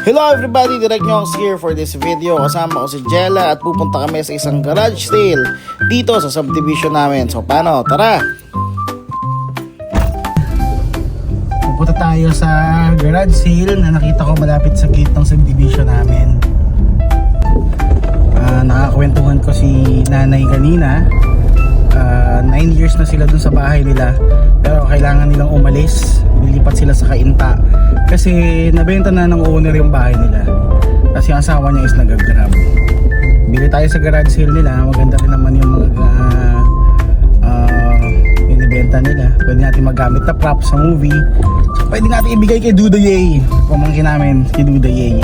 Hello everybody, Direk Nyonks here for this video. Kasama ko si Jella at pupunta kami sa isang garage sale dito sa subdivision namin. So paano? Tara! Pupunta tayo sa garage sale na nakita ko malapit sa gate ng subdivision namin. Nakakwentuhan ko si nanay kanina. 9 years na sila dun sa bahay nila, pero kailangan nilang umalis. Nilipat sila sa Kainta kasi nabenta na ng owner yung bahay nila, kasi yung asawa niya is nag-grab. Bili tayo sa garage sale nila. Maganda rin naman yung mga binibenta nila. Pwede natin magamit na prop sa movie, so pwede natin ibigay kay Duda Yay, pamangkin namin si Duda Yay.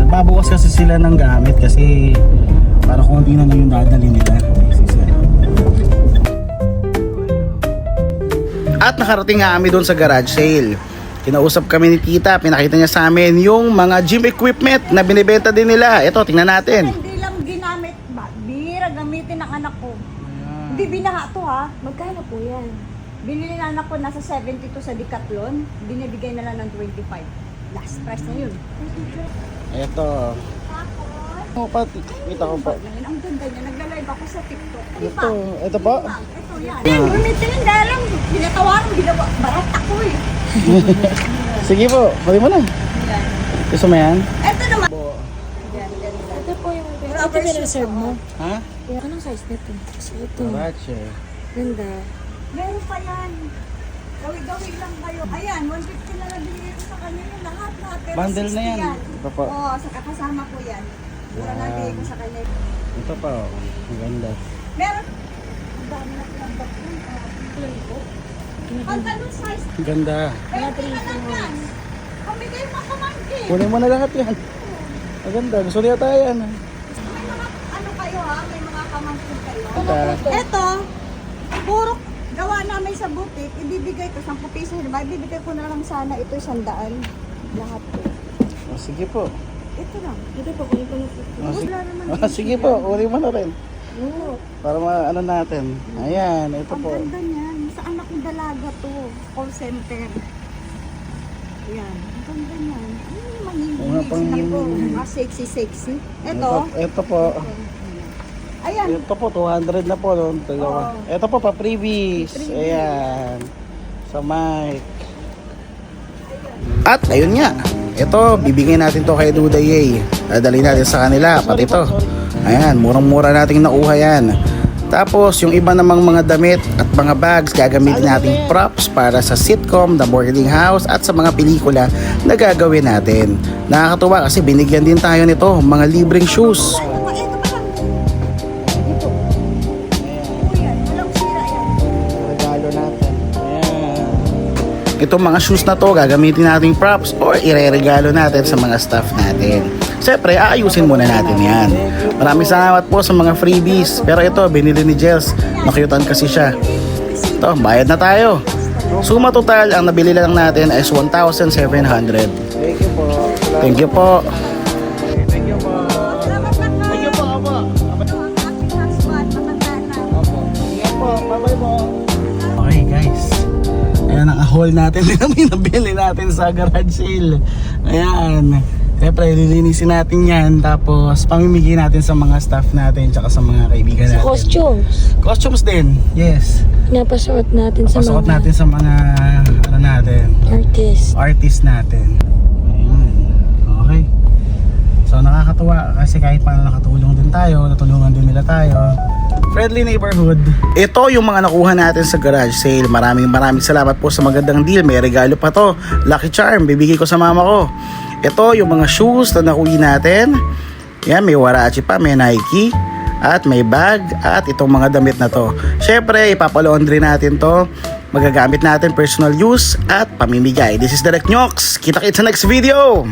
Babawas kasi sila ng gamit kasi para konti na yung dadali nila. At nakarating nga kami doon sa garage sale. Kinausap kami ni tita, pinakita niya sa amin yung mga gym equipment na binibenta din nila. Ito, tingnan natin. Hindi lang ginamit, bira gamitin ng anak ko. Hindi binaha to ha. Magkano po yan? Binili na anak ko nasa 72 sa Decathlon. Binibigay na lang ng 25. Last price na yun. Ito. Oh, pati, kita ko po. Ang ganda niya. Nagla-live ako sa TikTok. Ito po? Ito yan. Gamitin yung dalang. Binatawaran, barat ako eh. Sige po, pati mo na. Yan. Gusto mo yan? Ito naman. Ito po yung Rubber reserve shoes, mo. Ha? Anong size nito? Kasi ito. Garage eh. Ganda. Meron pa yan. Gawi-gawi lang kayo. Ayan, 150 na nabili ko sa kanya yung lahat. Pero Bundle 60 na yan. Ito po. Oo, sa kakasama ko yan. Mura na bigay ko sa kanya. Ito pa, oh. Ang ganda. Meron. Ang dami na pinagbat yun. Pantalon size. Ang ganda. 20 na lang yan. Pamigay mo ako mangki. Kunin mo na lahat yan. Ang ganda. Gusto niya tayo yan. May mga ano kayo ha? May mga pamangkin kayo. Ito. Ito, puro gawa namin sa butik. Ibibigay ko 10 piso. Diba? Ibibigay ko na lang sana ito 100. Lahat po. Oh, sige po. Ito lang. Ito po, kunin ko na po. Oh, sige. Wala naman Oh, sige po. Kunin mo na rin. Oo. Para ano natin. Ayan. Ito Ang po. ganda niyan. Sa anak ng dalaga to. Call center. Yan. Ang ganda niyan. Ano yung Mga manginginig pang- sila ko? Mga sexy. Ito. Ito po. Ayan. Ito po. 200 na po. No? Dalawa. Ito po pa freebies. Ayan. Sa mic. At ayun nga. Ito, bibigyan natin to kay Duda Yay. Dadali natin sa kanila, pati ito. Ayan, murang-mura nating nakuha yan. Tapos, yung iba namang mga damit at mga bags, gagamitin nating props para sa sitcom, The Boarding House, at sa mga pelikula na gagawin natin. Nakakatuwa kasi binigyan din tayo nito, mga libreng shoes. Ito pa lang. Ito. Yan. Walang sira yan. Regalo natin. Ayan. Itong mga shoes na to, gagamitin nating props or ireregalo natin sa mga staff natin. Siyempre, aayusin muna natin yan. Maraming salamat po sa mga freebies. Pero ito, binili ni Jels. Nakyutan kasi siya. Ito, bayad na tayo. Suma total, ang nabili lang natin is 1,700. Thank you po. Thank you po. Thank you po. Salamat na ka. Thank you po, Apo. Ito ang aking husband. Matanda na. Opo. Sige po, bye-bye po. Okay guys, ayan ang haul natin na binabili natin sa garage sale. Ayan, siyempre lilinisin natin yan, tapos pamimigay natin sa mga staff natin tsaka sa mga kaibigan natin. Costumes. Costumes din, yes. Pinapasuot natin sa Papasuot mga natin sa mga ano natin, artist natin. Ayan, okay. So nakakatuwa kasi kahit paano nakatulong din tayo, natulungan din nila tayo. Friendly neighborhood. Ito yung mga nakuha natin sa garage sale. Maraming salamat po sa magandang deal. May regalo pa to. Lucky charm, bibigay ko sa mama ko. Ito yung mga shoes na nakuha natin. Yan, may Warachi pa, may Nike, at may bag, at itong mga damit na to. Syempre, ipapalaundry natin to. Magagamit natin personal use at pamimigay. This is Direk Nyonks. Kita-kits sa next video.